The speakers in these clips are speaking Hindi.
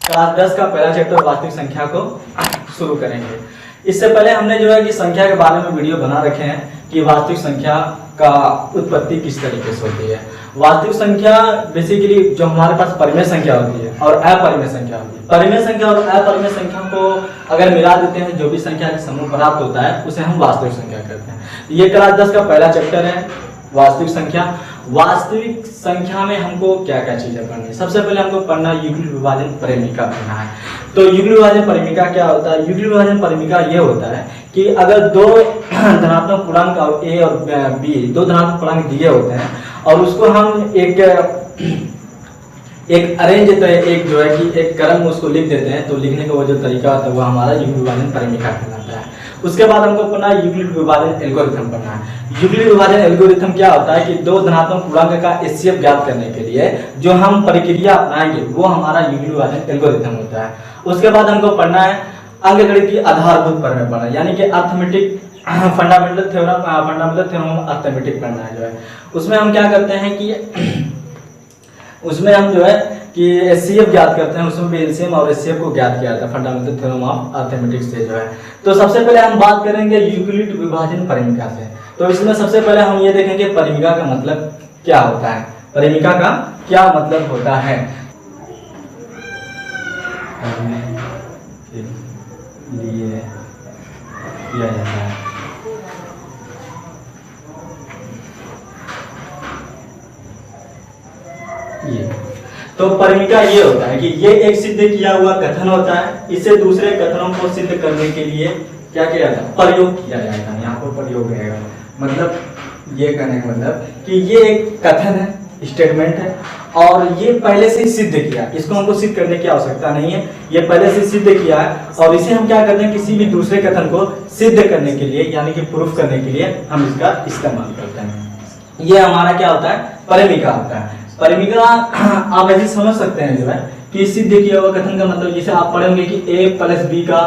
क्लास 10 का पहला चैप्टर वास्तविक संख्या को शुरू करेंगे। इससे पहले हमने जो है कि संख्या के बारे में वीडियो बना रखे हैं कि वास्तविक संख्या का उत्पत्ति किस तरीके से होती है। वास्तविक संख्या बेसिकली जो हमारे पास परिमेय संख्या होती है और अपरिमेय संख्या होती है। परिमेय संख्या और अपरिमेय संख्या को अगर मिला देते हैं, जो भी संख्या का समूह प्राप्त होता है उसे हम वास्तविक संख्या कहते हैं। ये क्लास 10 का पहला चैप्टर है वास्तविक संख्या। वास्तविक संख्या में हमको क्या क्या चीजें पढ़नी है? सबसे पहले हमको पढ़ना यूक्लिड विभाजन परिमिका पढ़ना है। तो यूक्लिड विभाजन परिमिका क्या होता है? यूक्लिड विभाजन परिमिका ये होता है कि अगर दो धनात्मक पूर्णांक और a और b दो धनात्मक पूर्णांक दिए होते हैं और उसको हम एक अरेंज तो एक जो है कि एक क्रम में उसको लिख देते हैं, तो लिखने का वो जो तरीका होता है वो हमारा यूक्लिड विभाजन परिमिका कहलाता है। उसके बाद हमको पढ़ना है यूक्लिड विभाजन एल्गोरिथम पढ़ना है। यूक्लिड विभाजन एल्गोरिथम क्या होता है कि दो धनात्मक पूर्णांक का एचसीएफ ज्ञात करने के लिए जो हम प्रक्रिया अपनाएंगे वो हमारा यूक्लिड विभाजन एल्गोरिथम होता है। उसके बाद हमको पढ़ना है अंकगणित की आधारभूत प्रमेय पढ़ना है, यानी कि अर्थमेटिक फंडामेंटल थ्योरम अर्थमेटिक पढ़ना है जो है। उसमें हम क्या करते हैं कि उसमें हम जो है कि एचसीएफ ज्ञात करते हैं, उसमें भी एलसीएम और एचसीएफ को ज्ञात किया जाता है फंडामेंटल थ्योरम ऑफ अर्थमेटिक से जो है। तो सबसे पहले हम बात करेंगे यूक्लिड विभाजन परिमिका से। तो इसमें सबसे पहले हम ये देखेंगे परिमिका का मतलब क्या होता है। परिमिका का क्या मतलब होता है? लिए किया जाता है ये। तो परिमिका ये होता है कि ये एक सिद्ध किया हुआ कथन होता है, इसे दूसरे कथनों को सिद्ध करने के लिए क्या किया जाता है? प्रयोग किया जाता है। यहाँ पर प्रयोग रहेगा, मतलब ये कहने का मतलब कि ये एक कथन है, स्टेटमेंट है और ये पहले से सिद्ध किया, इसको हमको सिद्ध करने की आवश्यकता नहीं है, ये पहले से सिद्ध किया है और इसे हम क्या करते हैं किसी भी दूसरे कथन को सिद्ध करने के लिए यानी कि प्रूफ करने के लिए हम इसका इस्तेमाल करते हैं। ये हमारा क्या होता है? परिमिका होता है। परिमिका आप ऐसे समझ सकते हैं जो है कि सिद्ध किया हुआ कथन का मतलब जैसे आप पढ़ेंगे कि a प्लस बी का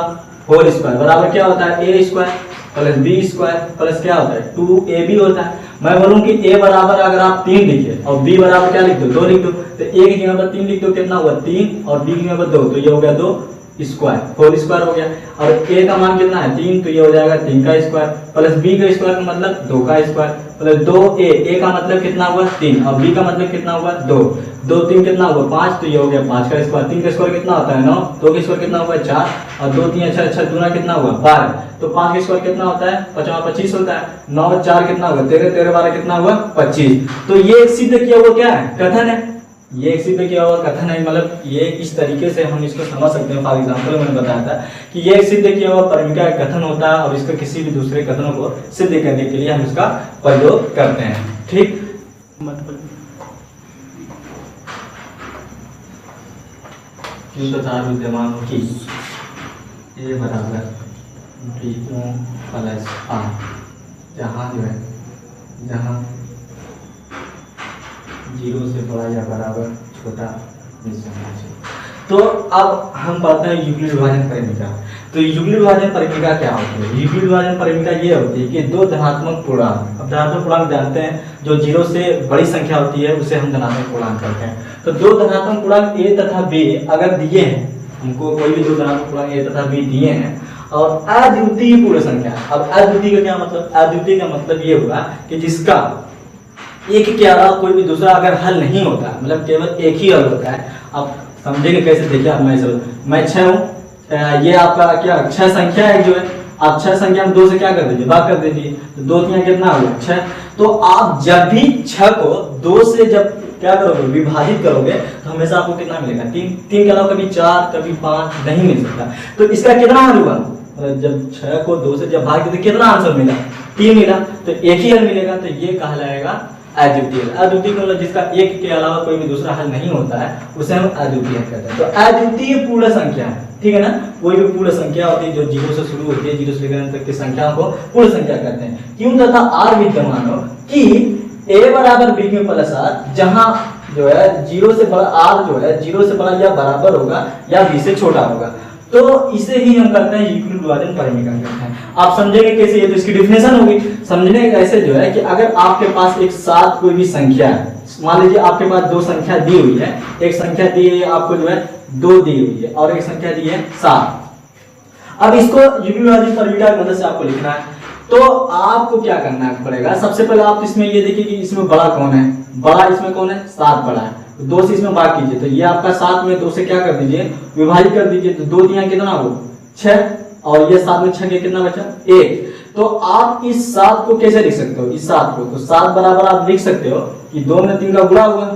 होल स्क्वायर बराबर क्या होता है? a square plus b square plus क्या होता है? 2ab होता है। मैं बोलूं कि a बराबर अगर आप 3 लिखिए और b बराबर क्या लिख दो? 2 लिख दो, तो a की जगह पर 3 लिख दो, कितना हुआ? 3 और b की जगह पर 2, तो ये हो गया 2 स्क्वायर, होल स्क्वायर हो गया। और a का मान कितना है? 3, तो ये हो जाएगा 3 का स्क्वायर प्लस b का स्क्वायर का मतलब 2 का स्क्वायर प्लस 2a का मतलब कितना हुआ? 3 और b का मतलब कितना हुआ? 2, 2 3 कितना हुआ? 5, तो ये हो गया 5 का स्क्वायर। 3 का स्क्वायर कितना होता है? 9, 2 का स्क्वायर कितना हुआ? 4 और 2 3 अच्छा दूना कितना हुआ? 12, तो 5 का स्क्वायर कितना होता है? 25 होता है। 9 4 कितना हुआ? 13, 13 12 कितना हुआ? 25। तो ये सिद्ध किया हुआ क्या है? कथन है। ये एक सिद्ध किया हुआ कथन है, मतलब ये इस तरीके से हम इसको समझ सकते हैं। फॉर एग्जांपल मैंने बताया था कि ये एक सिद्ध किया हुआ परिमिका कथन होता है और इसका किसी भी दूसरे कथनों को सिद्ध करने के लिए हम इसका प्रयोग करते हैं। ठीक, q तथा विद्यमानों की a बराबर b प्लस r, जहाँ जो है जहाँ 0 से बड़ा या बराबर छोटा निश्चय होना चाहिए। तो अब हम पढ़ते हैं यूक्लिड विभाजन परिमिका। तो यूक्लिड विभाजन परिमिका क्या होती है? यूक्लिड विभाजन परिमिका ये होती है कि दो धनात्मक पूर्णांक, अब धनात्मक पूर्णांक जानते हैं जो 0 से बड़ी संख्या होती है उसे हम धनात्मक पूर्णांक कहते हैं। तो दो धनात्मक पूर्णांक a तथा b अगर दिए हैं, हमको कोई भी दो धनात्मक पूर्णांक a तथा b दिए हैं और अद्वितीय पूर्ण संख्या। अब अद्वितीय का क्या मतलब? अद्वितीय का मतलब ये हुआ कि जिसका एक के अलावा कोई भी दूसरा अगर हल नहीं होता, मतलब केवल एक ही हल होता है। आप समझेंगे कैसे? देखिए, अब मैं 6 हूँ, ये आपका क्या 6 संख्या है जो है, आप 6 संख्या में 2 से क्या कर दीजिए? भाग कर दीजिए, तो 2 3 कितना हुआ? 6। तो आप जब भी 6 को 2 से जब क्या करोगे? विभाजित करोगे तो हमेशा आपको कितना मिलेगा? 3 के अलावा कभी 4 कभी 5 नहीं मिल सकता। तो इसका कितना हल हुआ? जब 6 को 2 से जब भाग देते कितना आंसर मिला? 3 मिला, तो एक ही हल मिलेगा। तो ये कहलाएगा अद्वितीय। अद्वितीय का मतलब जिसका एक के अलावा कोई भी दूसरा हल नहीं होता है उसे हम अद्वितीय कहते हैं। तो अद्वितीय पूर्ण संख्या है, ठीक है ना? कोई भी पूर्ण संख्या होती है जो 0 से शुरू होती है, 0 से लेकर तक की संख्या को पूर्ण संख्या कहते हैं। क्यों तथा r विद्यमान हो कि a बराबर b में प्लस r, जहां जो है 0 से बड़ा r जो है 0 से बड़ा या बराबर होगा या b से छोटा होगा, तो इसे ही हम करते हैं यूक्लिड विभाजन परिमिका कहते हैं। आप समझेंगे कैसे? ये तो इसकी डिफिनेशन होगी। समझने कैसे जो है कि अगर आपके पास एक साथ कोई भी संख्या है, मान लीजिए आपके पास दो संख्या दी हुई है, एक संख्या दी है आपको जो है 2 दी हुई है और एक संख्या दी है 7। अब इसको यूक्लिड विभाजन परिविधा की मदद से आपको लिखना है। तो आपको क्या करना पड़ेगा, सबसे पहले आप इसमें ये देखिए कि इसमें बड़ा कौन है, बड़ा इसमें कौन है, 7 बड़ा है, तो 2 से इसमें भाग कीजिए, तो ये आपका 7 में 2 से क्या कर दीजिए, विभाजित कर दीजिए, तो 2 दिया कितना हो 6 और ये 7 में 6 के कितना बचा 1। तो आप इस 7 को कैसे लिख सकते हो, इस 7 को, तो 7 बराबर आप लिख सकते हो कि 2 में 3 का गुणा हुआ,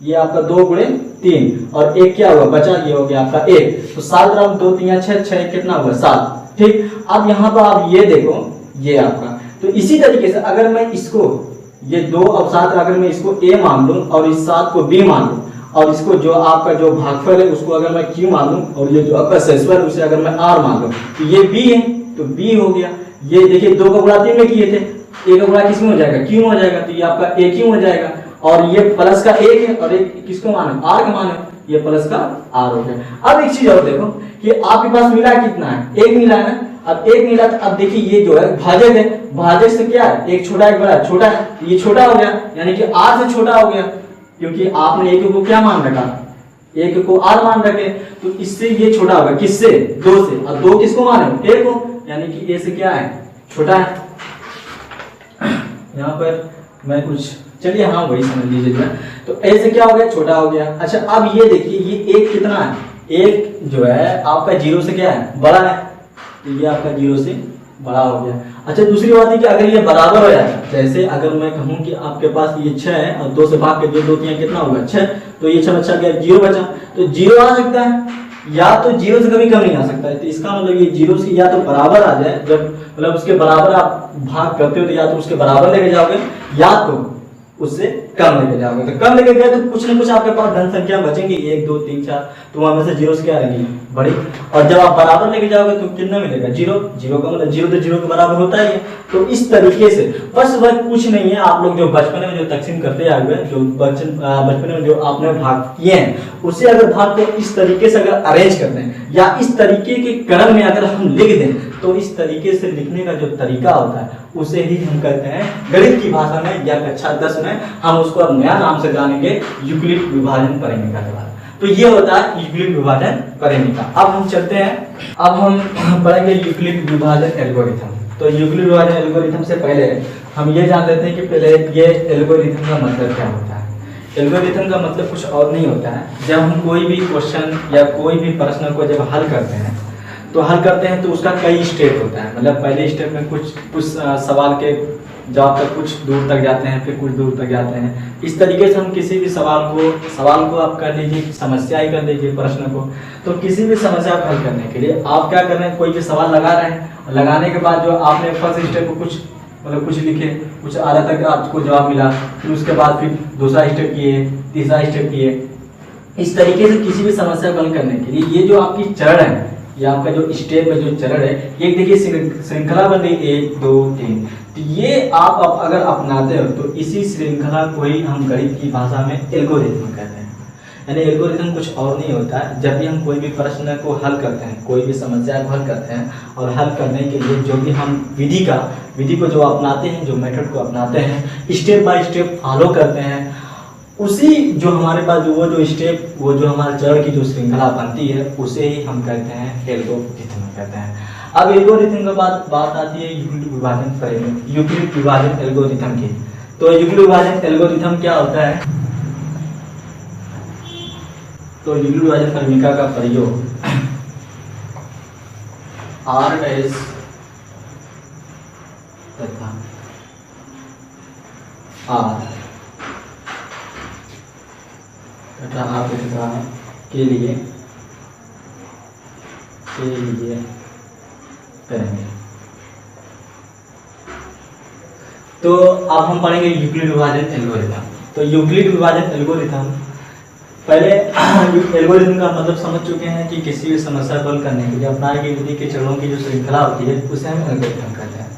ये आपका 2 गुणे 3 और 1 क्या हुआ बचा, ये हो गया आपका 1। तो 7 बराबर 2 3 6 6 कितना हुआ 7। ठीक, अब यहाँ पर आप ये देखो, ये आपका, तो इसी तरीके से अगर मैं इसको ये 2 और 7 अगर मैं इसको a मान लूं और इस 7 को b मान लूं और इसको जो आपका जो भागफल है उसको अगर मैं q मान लूं और ये जो आपका शेषफल है उसे अगर मैं r मान लूं, तो ये b है तो b हो गया। ये देखिए 2 का गुणा 3 में किए थे, a का गुणा किसमें हो जाएगा, q में हो जाएगा, तो ये आपका a q हो जाएगा और ये प्लस का 1 है और एक किसको मान है, r का मान है, ये प्लस का r हो गया। अब एक चीज और देखो कि आपके पास मिला कितना है, 1 मिला है ना, अब 1 मिला तो अब देखिए ये जो है भाजक है, भाजक से क्या है, एक छोटा एक बड़ा, छोटा है, ये छोटा हो गया यानी कि r से छोटा हो गया, क्योंकि आपने 1 को क्या मान रखा, 1 को r मान रखे, तो इससे ये छोटा होगा, किससे, 2 से, और 2 किसको माने, a को, यानी कि a से क्या है, छोटा है। यहाँ पर मैं कुछ, चलिए हाँ वही समझ लीजिएगा, तो a से क्या हो गया, छोटा हो गया। अच्छा अब ये देखिए ये 1 कितना है, 1 जो है आपका 0 से क्या है, बड़ा है, तो ये आपका 0 से बड़ा हो गया। अच्छा दूसरी बात है कि अगर ये बराबर हो जाए, जैसे अगर मैं कहूँ कि आपके पास ये 6 है और 2 से भाग के 2 3 कितना होगा 6, तो ये 6 बचा गया, 0 बचा, तो 0 आ सकता है या तो 0 से कभी कम नहीं आ सकता है, तो इसका मतलब ये 0 से या तो बराबर आ जाए, जब मतलब उसके बराबर आप भाग करते हो तो या तो उसके बराबर लेके जाओगे या तो उससे कम लेके जाओगे, तो कम लेके गए तो कुछ ना कुछ आपके पास धन संख्या बचेंगी 1 2 3 4, तो वहां में से 0 से क्या रहेंगी बड़ी, और जब आप बराबर लेके जाओगे तो कितना मिलेगा 0, 0 का मतलब 0 तो 0 के बराबर होता ही है। तो इस तरीके से बस वह कुछ नहीं है, आप लोग जो बचपन में जो तकसीम करते आए हुए, जो बचपन में जो आपने भाग किए हैं उसे अगर भाग को इस तरीके से अगर अरेंज करते हैं या इस तरीके के क्रम में अगर हम लिख दें, तो इस तरीके से लिखने का जो तरीका होता है उसे ही हम कहते हैं गणित की भाषा में या कक्षा 10 में हम उसको नया नाम से जानेंगे यूक्लिड विभाजन परिमिति के बाद। तो ये होता है यूक्लिड विभाजन परिमिति। अब हम चलते हैं, अब हम पढ़ेंगे यूक्लिड विभाजन एल्गोरिथम। तो यूक्लिड विभाजन एल्गोरिथम से पहले हम ये जान लेते हैं कि पहले ये एल्गोरिथम का मतलब क्या होता है। एल्गोरिथम का मतलब कुछ और नहीं होता है, जब हम कोई भी क्वेश्चन या कोई भी प्रश्न को जब हल करते हैं तो उसका कई स्टेप होता है। मतलब पहले स्टेप में कुछ सवाल के जवाब तक कुछ दूर तक जाते हैं, फिर कुछ दूर तक जाते हैं। इस तरीके से हम किसी भी सवाल को आप कर लीजिए, समस्या ही कर लीजिए प्रश्न को, तो किसी भी समस्या को हल करने के लिए आप क्या कर रहे हैं, कोई भी सवाल लगा रहे हैं, लगाने के बाद जो आपने फर्स्ट स्टेप को कुछ लिखे, कुछ आधा तक आपको जवाब मिला, फिर उसके बाद फिर दूसरा स्टेप किए, तीसरा स्टेप किए। इस तरीके से किसी भी समस्या को हल करने के लिए ये जो आपकी चरण है, ये आपका जो स्टेप में जो चरण है, ये देखिए श्रृंखला बन गई 1 2 3। तो ये आप अगर अपनाते हो तो इसी श्रृंखला को ही हम गणित की भाषा में एल्गोरिथम कहते हैं। यानी एल्गोरिथम कुछ और नहीं होता है। जब भी हम कोई भी प्रश्न को हल करते हैं, कोई भी समस्या को हल करते हैं, और हल करने के लिए जो भी हम विधि को जो अपनाते हैं, जो मेथड को अपनाते हैं, स्टेप बाय स्टेप फॉलो करते हैं, उसी जो हमारे पास वो जो हमारे चरण की जो श्रृंखला बनती है उसे ही हम कहते हैं एल्गोरिथम कहते हैं। अब एल्गोरिथम के बाद बात आती है यूक्लिड विभाजन परिमिति, यूक्लिड विभाजन एल्गोरिथम की। तो यूक्लिड विभाजन एल्गोरिथम क्या होता है, तो यूक्लिड विभाजन परिमिति का प्रयोग R डैश तथा R के लिए करेंगे। तो अब हम पढ़ेंगे यूक्लिड विभाजन एल्गोरिथम। तो यूक्लिड विभाजन एल्गोरिथम, पहले एल्गोरिथम का मतलब समझ चुके हैं कि किसी भी समस्या को हल करने के लिए अपनाई गई विधि के चरणों की जो श्रृंखला होती है उसे हम एल्गोरिथम कहते हैं।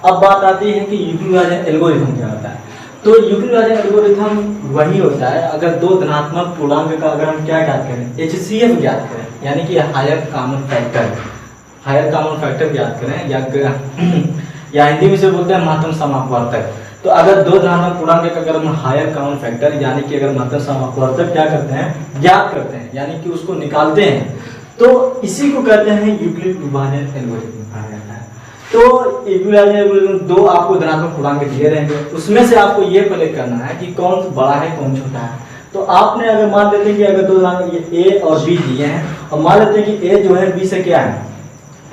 अब बात आती है कि यूक्लिड विभाजन एल्गोरिथम क्या होता है। तो यूक्लिड विभाजन एल्गोरिथम वही होता है अगर दो धनात्मक पूर्णांक का अगर हम क्या ज्ञात करें, HCF ज्ञात करें, यानी कि हायर कॉमन फैक्टर ज्ञात करें, या हिंदी में से बोलते हैं महत्तम समापवर्तक। तो अगर दो धनात्मक पूर्णांक का अगर हम हायर कॉमन फैक्टर यानी कि अगर मतलब समवर्तक क्या करते हैं, ज्ञात करते हैं, यानी कि उसको निकालते हैं, तो इसी को कहते हैं यूक्लिड विभाजन एल्गोरिथम कहा जाता है। तो यूक्लिड विभाजन एल्गोरिथम दो आपको धनात्मक पूर्णांक दिए रहेंगे, उसमें से आपको ये पहले करना है कि कौन बड़ा है कौन छोटा है। तो आपने अगर मान लेते हैं कि अगर दो धनात्मक ये ए और बी दिए हैं और मान लेते हैं कि ए जो है बी से क्या है,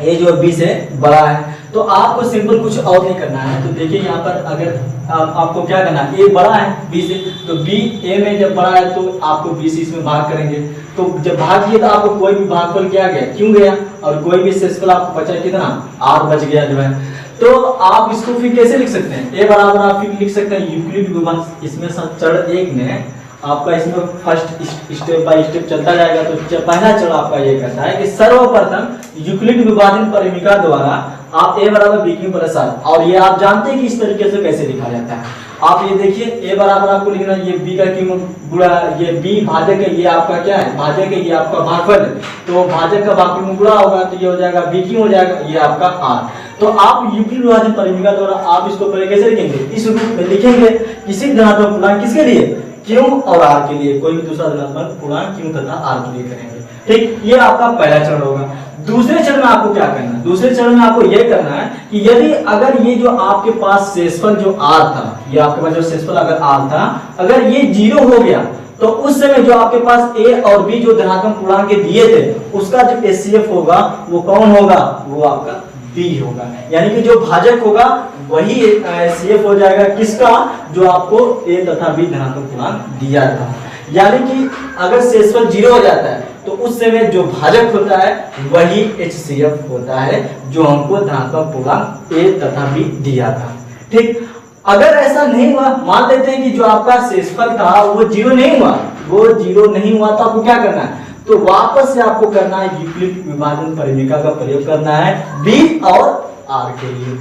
ए जो है बी से बड़ा है, तो आपको सिंपल कुछ और नहीं करना है। तो देखिए यहाँ पर अगर आपको क्या करना है, ए बड़ा है बी से, तो बी ए में जब बड़ा है तो आपको बी से इसमें भाग करेंगे। तो जब भाग किए तो आपको कोई भी भागफल क्या गया, क्यों गया, और कोई भी शेषफल आपको बचा कितना, आर बच गया जो है। तो आप इसको फिर कैसे लिख सकते हैं, ए बराबर आप फिर लिख सकते हैं यूक्लिड विभाजन, इसमें चरण एक में आपका इसमें फर्स्ट स्टेप बाय स्टेप चलता जाएगा। तो पहला चरण आपका ये कहता है कि सर्वप्रथम यूक्लिड विभाजन परिमिका द्वारा आप ए बराबर बी क्यू प्लस आर, और ये आप जानते हैं कि इस तरीके से कैसे लिखा जाता है। आप ये देखिए ए बराबर आपको लिखना है ये बी का क्यू गुणा, ये बी भाजक है, ये आपका क्या है भाजक है, ये आपका भागफल है, तो भाजक का भागफल में गुणा होगा तो ये हो जाएगा बी क्यू हो जाएगा, ये आपका आर। तो आप यूक्लिड विभाजन परिमिका द्वारा आप इसको पहले कैसे लिखेंगे, इस रूप में लिखेंगे, किसी धनात्मक पूर्णांक किसके लिए, क्यों और आर के लिए, कोई भी दूसरा धनात्मक पूर्णांक क्यों तथा आर के लिए करेंगे। ठीक, ये आपका पहला चरण होगा। दूसरे चरण में आपको क्या करना है, दूसरे चरण में आपको यह करना है कि यदि अगर ये जो आपके पास शेषफल जो आर था, ये आपके पास जो शेषफल अगर आर था, अगर ये 0 हो गया तो उस समय जो आपके पास ए और बी जो धनात्मक पूर्णांक दिए थे उसका जो एचसीएफ होगा वो कौन होगा, वो आपका बी होगा, यानी कि जो भाजक होगा वही एचसीएफ हो जाएगा किसका, जो आपको ए तथा बी धनात्मक पूर्णांक दिया था। यानी कि अगर शेषफल 0 हो जाता है तो उस समय जो भाजक होता है वही एचसीएफ होता है जो हमको धनात्मक पूर्णांक ए तथा बी दिया था। ठीक, अगर ऐसा नहीं हुआ, मान लेते हैं कि जो आपका शेषफल था वो 0 नहीं हुआ, वो 0 नहीं हुआ, तो आपको क्या करना है, तो वापस से आपको करना है यूक्लिड विभाजन परिमिका का प्रयोग करना है बी और आर के लिए,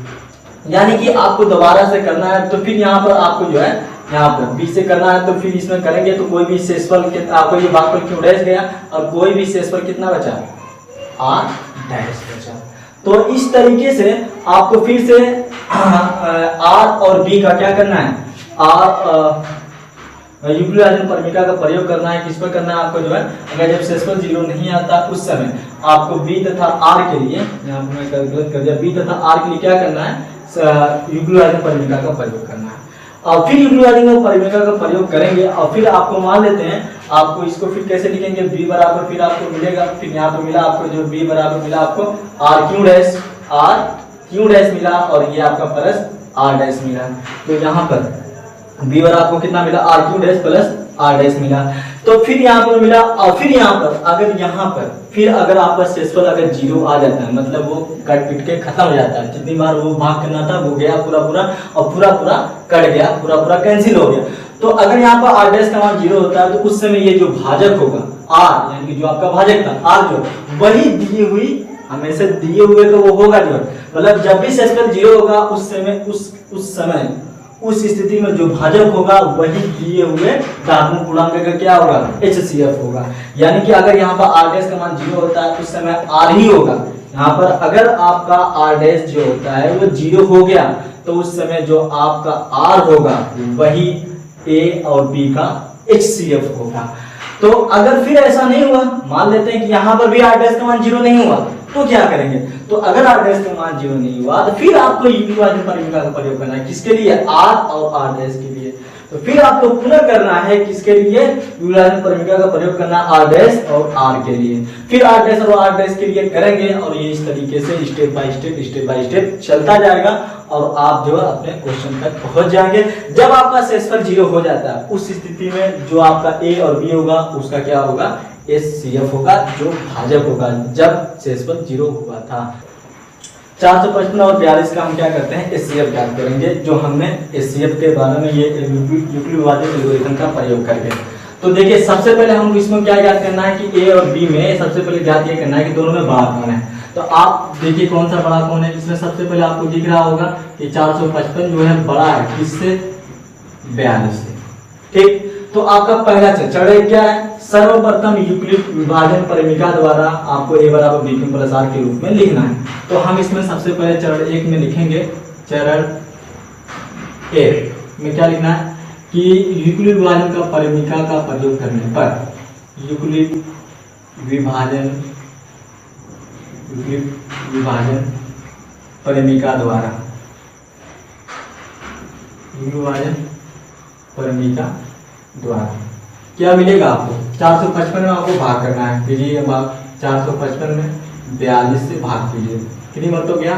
यानी कि आपको दोबारा से करना है। तो फिर यहाँ पर आपको जो है यहाँ पर बी से करना है, तो फिर इसमें करेंगे तो कोई भी शेषफल आपको ये भागफल क्यों डैश गया और कोई भी शेषफल कितना बचा, आर डैश बचा। तो इस तरीके से आपको फिर से आर और बी का क्या करना है, यूक्लिड विभाजन परिमिका का प्रयोग करना है। किस पर करना है आपको जो है, अगर जब शेषफल 0 नहीं आता उस समय आपको बी तथा आर के लिए, यहाँ पर मैं कैलकुलेट कर दिया, बी तथा आर के लिए क्या करना है, यूक्लिड विभाजन परिमिका का प्रयोग करना है। और फिर यूक्लिड विभाजन परिमिका का प्रयोग करेंगे और फिर आपको मान लेते हैं, आपको इसको फिर कैसे लिखेंगे, बी बराबर फिर आपको मिलेगा, फिर यहाँ पर मिला आपको जो बी बराबर मिला आपको आर क्यू डैश मिला और ये आपका प्लस आर डैश मिला। तो यहाँ पर बी बराबर आपको कितना मिला, r q dash plus r dash मिला। तो फिर यहाँ पर मिला, और फिर यहाँ पर अगर यहाँ पर फिर अगर आपका शेषफल अगर 0 आ जाता है, मतलब वो कट पिट के खत्म हो जाता है, जितनी बार वो भाग करना था वो गया पूरा पूरा और पूरा पूरा कट गया, पूरा पूरा कैंसिल हो गया। तो अगर यहाँ पर आर डैश का मान 0 होता है तो उस समय ये जो भाजक होगा आर, यानी कि जो आपका भाजक था आर जो वही दी हुई, हमेशा दिए हुए तो वो होगा जो, मतलब जब भी शेषफल 0 होगा उस समय उस स्थिति में जो भाजक होगा वही दिए हुए धनात्मक पूर्णांक का क्या होगा, एचसीएफ होगा। यानी कि अगर यहाँ पर आर डैश का मान 0 होता है उस समय आर ही होगा। यहाँ पर अगर आपका आर डैश जो होता है वो 0 हो गया तो उस समय जो आपका आर होगा वही ए और बी का एचसीएफ होगा। तो अगर फिर ऐसा नहीं हुआ, मान लेते हैं कि यहाँ पर भी आर डैश का मान 0 नहीं हुआ, तो क्या करेंगे, तो अगर आर डैश का मान 0 नहीं हुआ तो फिर आपको यूक्लिड विभाजन परिमिका का प्रयोग करना है, किसके लिए, आर और आर डैश के लिए। तो फिर आपको पुनः करना है किसके लिए, यूक्लिड विभाजन परिमिका का प्रयोग करना है आर डैश और आर के लिए। फिर आर डैश और आर डैश के लिए करेंगे और ये इस तरीके से स्टेप बाय स्टेप चलता जाएगा और आप जो है अपने क्वेश्चन तक पहुंच जाएंगे। जब आपका शेषफल 0 हो जाता है उस स्थिति में जो आपका ए और बी होगा उसका क्या होगा, एचसीएफ होगा, जो भाजक होगा जब शेषफल 0 हुआ था। 455 और 42 का हम क्या करते हैं, एचसीएफ ज्ञात करेंगे, जो हमने एचसीएफ के बारे में ये यूक्लिड विभाजन एल्गोरिथम का प्रयोग करके। तो देखिए सबसे पहले हम इसमें क्या ज्ञात करना है कि ए और बी में सबसे पहले ज्ञात ये करना है कि दोनों में बड़ा कौन है। तो आप देखिए कौन सा बड़ा कौन है, इसमें सबसे पहले आपको दिख रहा होगा कि 455 जो है बड़ा है किससे, 42 से। ठीक, तो आपका पहला चरण क्या है, सर्वप्रथम यूक्लिड विभाजन परिमिका द्वारा आपको ए बराबर बी क्यू प्लस आर के रूप में लिखना है। तो हम इसमें सबसे पहले चरण 1 में लिखेंगे, चरण 1 में क्या लिखना है कि यूक्लिड विभाजन का परिमिका का प्रयोग करने पर, यूक्लिड विभाजन परिमिका द्वारा, विभाजन परिमिका द्वारा क्या मिलेगा आपको, 455 में आपको भाग करना है। कीजिए अब आप 455 में 42 से भाग कीजिए, कितनी मत हो गया,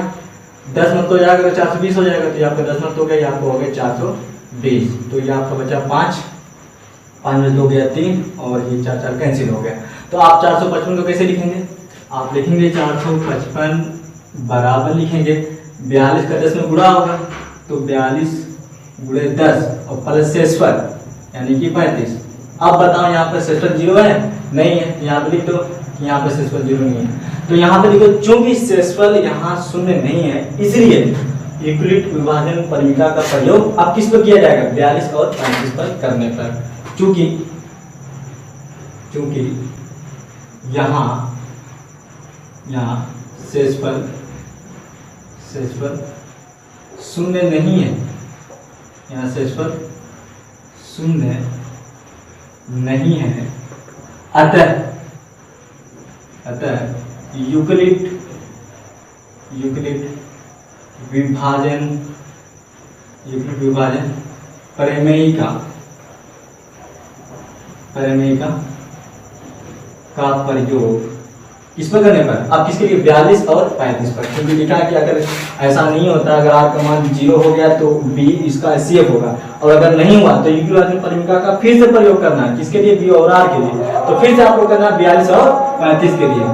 10 मत हो जाएगा तो 420 हो जाएगा, तो ये आपका 10 मत हो गया, ये आपको हो गया 420, तो ये आपका बचा 5 में हो गया 3 और ये 4 कैंसिल हो गया। तो आप 455 को कैसे लिखेंगे, आप लिखेंगे 455 बराबर लिखेंगे 42 का 10 में गुणा होगा, तो 42 गुणे 10 और प्लस शेषफल यानी कि 35। अब बताओ यहाँ पर शेषफल 0 है, नहीं है, यहाँ पे लिख दो यहाँ पे शेषफल 0 नहीं है, तो यहाँ पे लिखो चूंकि शेषफल यहाँ शून्य नहीं है, इसलिए यूक्लिड विभाजन परिमिका का प्रयोग अब किस पर किया जाएगा, 42 और 35 पर करने पर। चूंकि यहाँ शेषफल शून्य नहीं है, यहाँ शेषफल शून्य नहीं है, अतः यूक्लिड विभाजन परिमेयिका का प्रयोग किस पर करने पर, अब किसके लिए, 42 और 35 पर, क्योंकि लिखा है कि अगर ऐसा नहीं होता, अगर r का मान 0 हो गया तो b इसका CF होगा, और अगर नहीं हुआ तो यूक्लिड विभाजन परिमिका का फिर से प्रयोग करना है, किसके लिए, b और r के लिए, तो फिर से आपको करना है 42 और 35 के लिए।